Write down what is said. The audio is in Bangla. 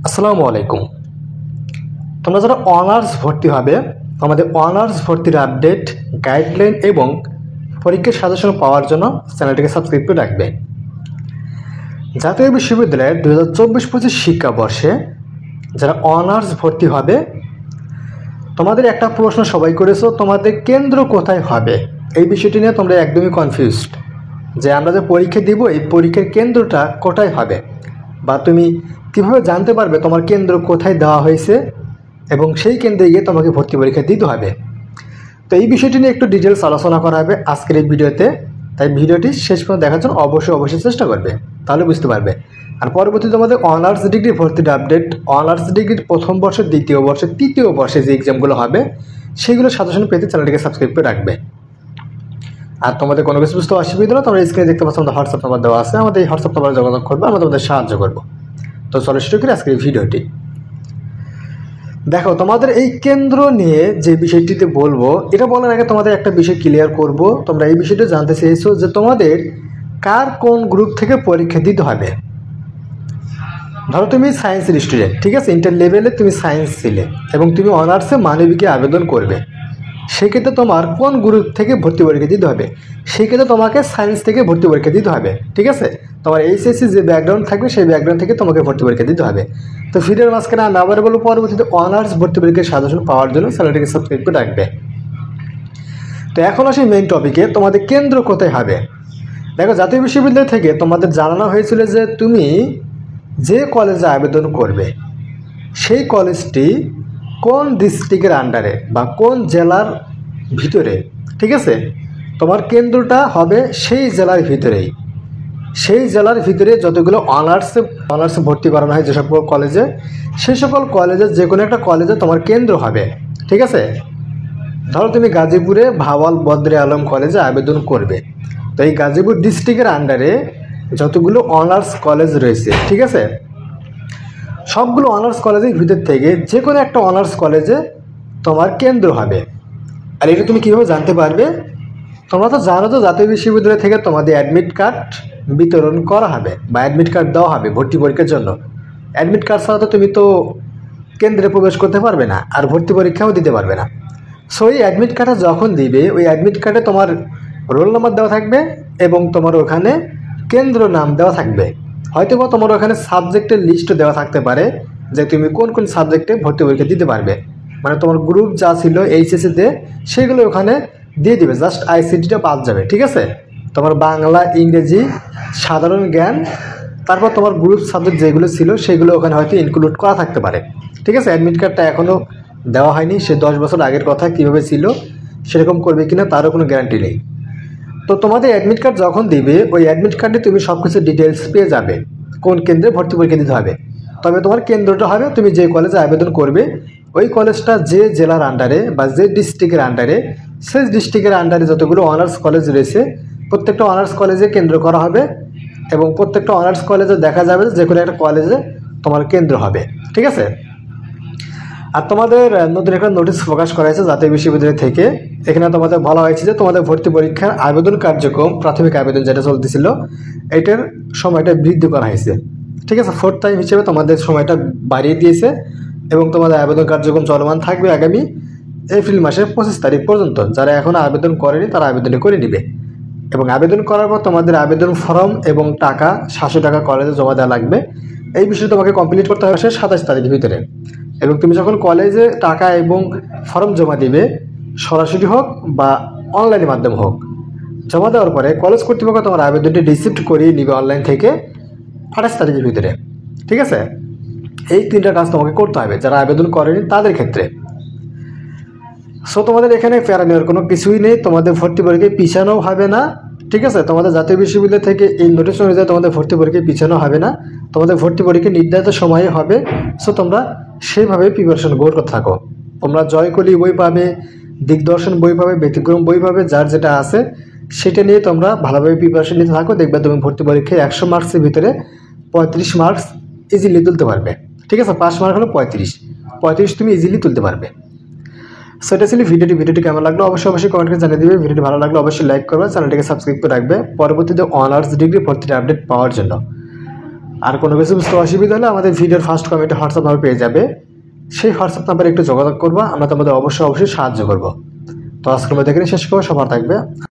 আসসালামু আলাইকুম। তোমরা যারা অনার্স ভর্তি হবে, আমাদের অনার্স ভর্তির আপডেট, গাইডলাইন এবং পরীক্ষার সাজেশন পাওয়ার জন্য চ্যানেলটিকে সাবস্ক্রাইব করে রাখবে। জাতীয় বিশ্ববিদ্যালয়ের 2024-25 শিক্ষাবর্ষে যারা অনার্স ভর্তি হবে, তোমাদের একটা প্রশ্ন সবাই করেছো, তোমাদের কেন্দ্র কোথায় হবে? এই বিষয়টি নিয়ে তোমরা একদমই কনফিউজড যে আমরা যে পরীক্ষা দিব এই পরীক্ষার কেন্দ্রটা কোথায় হবে, বা তুমি কীভাবে জানতে পারবে তোমার কেন্দ্র কোথায় দেওয়া হয়েছে এবং সেই কেন্দ্রে গিয়ে তোমাকে ভর্তি পরীক্ষা দিতে হবে। তো এই বিষয়টি নিয়ে একটু ডিটেলস আলোচনা করা হবে আজকের এই ভিডিওতে, তাই ভিডিওটি শেষ পর্যন্ত দেখার জন্য অবশ্যই চেষ্টা করবে, তাহলে বুঝতে পারবে। আর পরবর্তী তোমাদের অনার্স ডিগ্রি ভর্তির আপডেট, অনার্স ডিগ্রির প্রথম বর্ষ, দ্বিতীয় বর্ষ, তৃতীয় বর্ষে যে এক্সামগুলো হবে সেগুলো সাজেশন পেতে চ্যানেলটিকে সাবস্ক্রাইব করে রাখবে। আর তোমাদের কোনো কিছু বুঝতে অসুবিধা হলে তোমরা স্ক্রিনে দেখতে পাচ্ছ আমাদের হোয়াটসঅ্যাপ নাম্বার দেওয়া আছে, আমাদের এই হোয়াটসঅ্যাপ নাম্বারে যোগাযোগ করবে, আমরা তোমাদের সাহায্য করবো। তো চলো শুরু করি আজকের এই ভিডিওটি। দেখো, তোমাদের এই কেন্দ্র নিয়ে যে বিষয়টিতে বলবো, এটা বলার আগে তোমাদের একটা বিষয় ক্লিয়ার করব। তোমরা এই বিষয়টা জানতে চেয়েছো যে তোমাদের কার কোন গ্রুপ থেকে পরীক্ষা দিতে হবে। ধরো তুমি সায়েন্সের স্টুডেন্ট, ঠিক আছে, ইন্টার লেভেলে তুমি সায়েন্স ছিলে এবং তুমি অনার্সে মানবিকে আবেদন করবে। সেক্ষেত্রে তোমার কোন গ্রুপ থেকে ভর্তি পরীক্ষা দিতে হবে? সেক্ষেত্রে তোমাকে সায়েন্স থেকে ভর্তি পরীক্ষা দিতে হবে, ঠিক আছে। তোমার এইচএসসি যে ব্যাকগ্রাউন্ড থাকবে সেই ব্যাকগ্রাউন্ড থেকে তোমাকে ভর্তি পরীক্ষা দিতে হবে। তো ভিডিওর মাঝখানে আমি আবার বলবো, পরবর্তীতে অনার্স ভর্তি পরীক্ষার সাজেশন পাওয়ার জন্য চ্যানেলটিকে সাবস্ক্রাইব করে রাখবে। তো এখন আসি মেইন টপিকে, তোমাদের কেন্দ্র কোথায় হবে। দেখো, জাতীয় বিশ্ববিদ্যালয় থেকে তোমাদের জানানো হয়েছিল যে তুমি যে কলেজে আবেদন করবে সেই কলেজটি কোন ডিস্ট্রিক্টের আন্ডারে বা কোন জেলার ভিতরে, ঠিক আছে, তোমার কেন্দ্রটা হবে সেই জেলার ভিতরেই। সেই জেলার ভিতরে যতগুলো অনার্সে ভর্তি করানো হয় যে সকল কলেজে, সেই সকল কলেজে যে কোনো একটা কলেজে তোমার কেন্দ্র হবে, ঠিক আছে। ধরো তুমি গাজীপুরে ভাওয়াল বদরে আলম কলেজে আবেদন করবে, তো এই গাজীপুর ডিস্ট্রিক্টের আন্ডারে যতগুলো অনার্স কলেজ রয়েছে, ঠিক আছে, সবগুলো অনার্স কলেজের ভিতর থেকে যে কোনো একটা অনার্স কলেজে তোমার কেন্দ্র হবে। আর এটা তুমি কীভাবে জানতে পারবে? তোমরা তো জানো তো জাতীয় বিশ্ববিদ্যালয় থেকে তোমাদের অ্যাডমিট কার্ড বিতরণ করা হবে বা অ্যাডমিট কার্ড দেওয়া হবে ভর্তি পরীক্ষার জন্য। অ্যাডমিট কার্ড ছাড়া তো তুমি তো কেন্দ্রে প্রবেশ করতে পারবে না আর ভর্তি পরীক্ষাও দিতে পারবে না। সো এই অ্যাডমিট কার্ডটা যখন দিবে, ওই অ্যাডমিট কার্ডে তোমার রোল নাম্বার দেওয়া থাকবে এবং তোমার ওখানে কেন্দ্র নাম দেওয়া থাকবে। হয়তো বা তোমার ওখানে সাবজেক্টের লিস্টও দেওয়া থাকতে পারে যে তুমি কোন কোন সাবজেক্টে ভর্তি পরীক্ষা দিতে পারবে, মানে তোমার গ্রুপ যা ছিল এইচএসসিতে সেগুলো ওখানে দিয়ে দিবে, জাস্ট আইসিটিটা বাদ যাবে, ঠিক আছে। তোমার বাংলা, ইংরেজি, সাধারণ জ্ঞান, তারপর তোমার গ্রুপ সাবজেক্ট যেগুলো ছিল সেগুলো ওখানে হয়তো ইনক্লুড করা থাকতে পারে, ঠিক আছে। অ্যাডমিট কার্ডটা এখনও দেওয়া হয়নি, সে 10 বছর আগের কথা, কীভাবে ছিল সেরকম করবে কিনা তারও কোনো গ্যারান্টি নেই। তো তোমাদের অ্যাডমিট কার্ড যখন দিবে, ওই অ্যাডমিট কার্ডে তুমি সব কিছু ডিটেলস পেয়ে যাবে কোন কেন্দ্রে ভর্তি পরীক্ষা দিতে হবে। তবে তোমার কেন্দ্রটা হবে তুমি যে কলেজে আবেদন করবে ওই কলেজটা যে জেলার আন্ডারে বা যে ডিস্ট্রিক্টের আন্ডারে, সেই ডিস্ট্রিক্টের আন্ডারে যতগুলো অনার্স কলেজ রয়েছে প্রত্যেকটা অনার্স কলেজে কেন্দ্র করা হবে এবং প্রত্যেকটা অনার্স কলেজে দেখা যাবে যে কোনো একটা কলেজে তোমার কেন্দ্র হবে, ঠিক আছে। আর তোমাদের নতুন একটা নোটিশ প্রকাশ করা হয়েছে জাতীয় বিশ্ববিদ্যালয় থেকে। এখানে তোমাদের বলা হয়েছে যে তোমাদের ভর্তি পরীক্ষার আবেদন কার্যক্রম, প্রাথমিক আবেদন যেটা চলতেছিল, এটার সময়টা বৃদ্ধি করা হয়েছে, ঠিক আছে। 4th টাইম হিসেবে তোমাদের সময়টা বাড়িয়ে দিয়েছে এবং তোমাদের আবেদন কার্যক্রম চলমান থাকবে আগামী এপ্রিল মাসের 25 তারিখ পর্যন্ত। যারা এখনও আবেদন করেনি তারা আবেদন করে নেবে এবং আবেদন করার পর তোমাদের আবেদন ফর্ম এবং টাকা 700 টাকা কলেজে জমা দেওয়া লাগবে। এই বিষয়ে তোমাকে কমপ্লিট করতে হবে 27 তারিখের ভিতরে। এবং তুমি যখন কলেজে টাকা এবং ফর্ম জমা দিবে, সরাসরি হোক বা অনলাইনের মাধ্যমে হোক, জমা দেওয়ার পরে কলেজ কর্তৃপক্ষ তোমার আবেদনটি রিসিপ্ট করিয়ে নিবে অনলাইন থেকে 28 তারিখের ভিতরে, ঠিক আছে। এই 3টা কাজ তোমাকে করতে হবে যারা আবেদন করেনি তাদের ক্ষেত্রে। সো তোমাদের এখানে প্যারা নেওয়ার কোনো কিছুই নেই, তোমাদের ভর্তি পরীক্ষায় পিছানো হবে না, ঠিক আছে। তোমাদের জাতীয় বিশ্ববিদ্যালয় থেকে এই নোটিশ অনুযায়ী তোমাদের ভর্তি পরীক্ষায় পিছানো হবে না, তোমাদের ভর্তি পরীক্ষা নির্ধারিত সময়ে হবে। সো তোমরা সেইভাবে প্রিপারেশন করতে থাকো। তোমরা জয়কলি বই পাবে, দিগদর্শন বই পাবে, ব্যতিক্রম বই পাবে, যার যেটা আছে সেটা নিয়ে তোমরা ভালোভাবে প্রিপারেশন নিতে থাকো। দেখবে তুমি ভর্তি পরীক্ষায় 100 মার্কসের ভিতরে 35 মার্কস ইজিলি তুলতে পারবে, ঠিক আছে। 5 মার্ক হলো 35 তুমি ইজিলি তুলতে পারবে। সেটা ছিল ভিডিওটি কেমন লাগলো অবশ্যই কমেন্ট করে জানিয়ে দিবে। ভিডিওটি ভালো লাগলো অবশ্যই লাইক করবে, চ্যানেলটিকে সাবস্ক্রাইব করে রাখবে পরবর্তীতে অনার্স ডিগ্রি ভর্তির আপডেট পাওয়ার জন্য। আর কোনো কিছু বুঝতে অসুবিধা হলে আমাদের ভিডিওর ফার্স্ট কমেন্টে হোয়াটসঅ্যাপ নাম্বার পেয়ে যাবে, সেই হোয়াটসঅ্যাপ নাম্বারে একটু যোগাযোগ করবো, আমরা তোমাদের অবশ্যই সাহায্য করবো। তো আজকের মধ্যে এখানে শেষ করবো, সবার থাকবে।